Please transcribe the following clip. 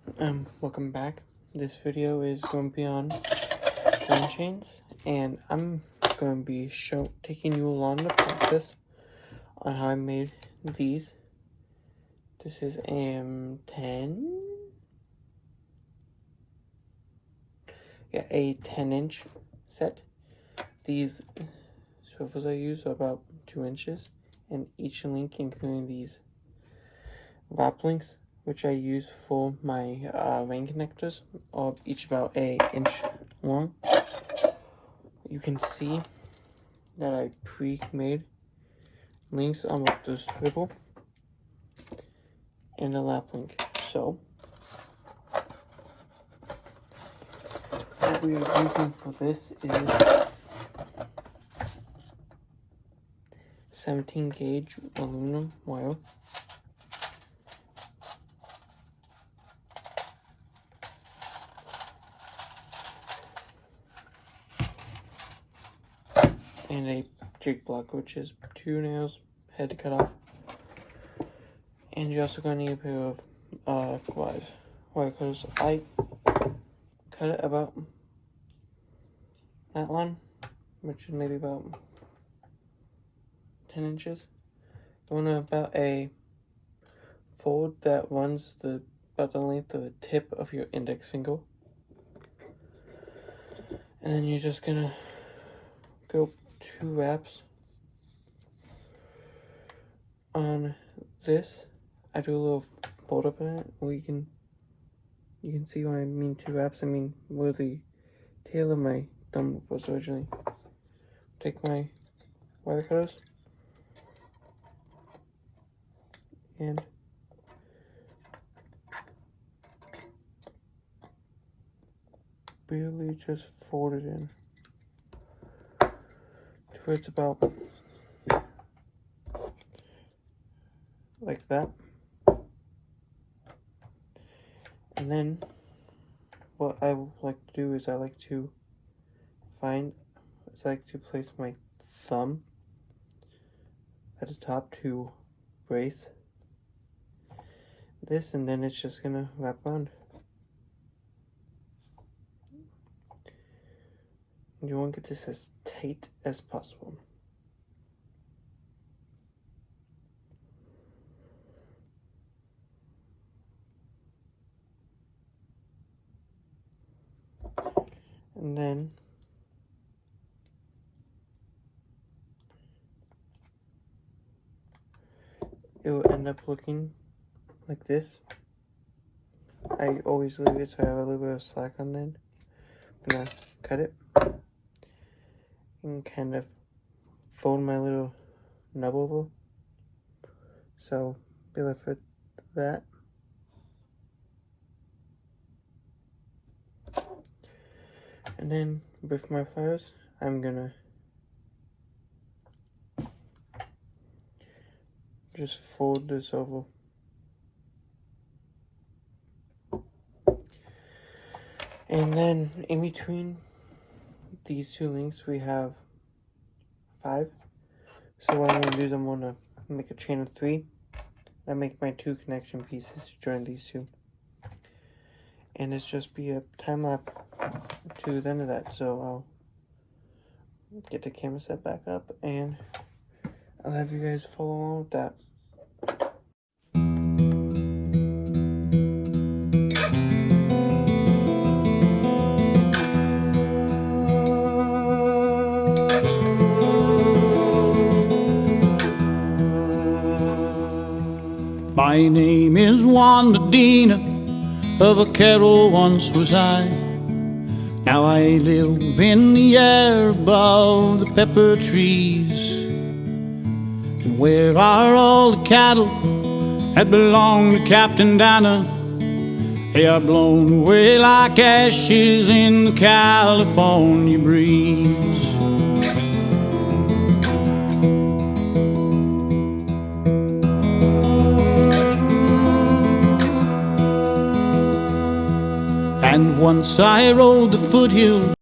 Welcome back. This video is going to be on gun chains, and I'm going to be taking you along the process on how I made these. This is M10. Yeah, a 10-inch set. These swivels I use are about 2 inches, and each link, including these lap links, which I use for my Rein connectors, are each about an inch long. You can see that I pre-made links on both the swivel and the lap link. So what we are using for this is 17 gauge aluminum wire. And a jig block, which is 2 nails, head to cut off. And you're also going to need a pair of wire cutters. I cut it about that one, which is maybe about 10 inches. Going to about a fold that runs about the length of the tip of your index finger. And then you're just going to go 2 wraps on this. I do a little fold up in it, or you can see when I mean 2 wraps, I mean where the tail of my thumb was originally. Take my wire cutters and barely just fold it in. Where it's about like that. And then what I like to do is I like to place my thumb at the top to brace this, and then it's just gonna wrap around. You want to get this as tight as possible. And then it will end up looking like this. I always leave it so I have a little bit of slack on the end. I'm gonna cut it and kind of fold my little nub over. So be left with that. And then with my pliers, I'm gonna just fold this over. And then in between these 2 links we have 5. So what I'm going to do is I'm going to make a chain of 3 and make my 2 connection pieces to join these 2. And it's just be a time lapse to the end of that. So I'll get the camera set back up and I'll have you guys follow along with that. My name is Wanda Dina, of a kettle once was I. Now I live in the air above the pepper trees. And where are all the cattle that belong to Captain Dana? They are blown away like ashes in the California breeze. And once I rode the foothills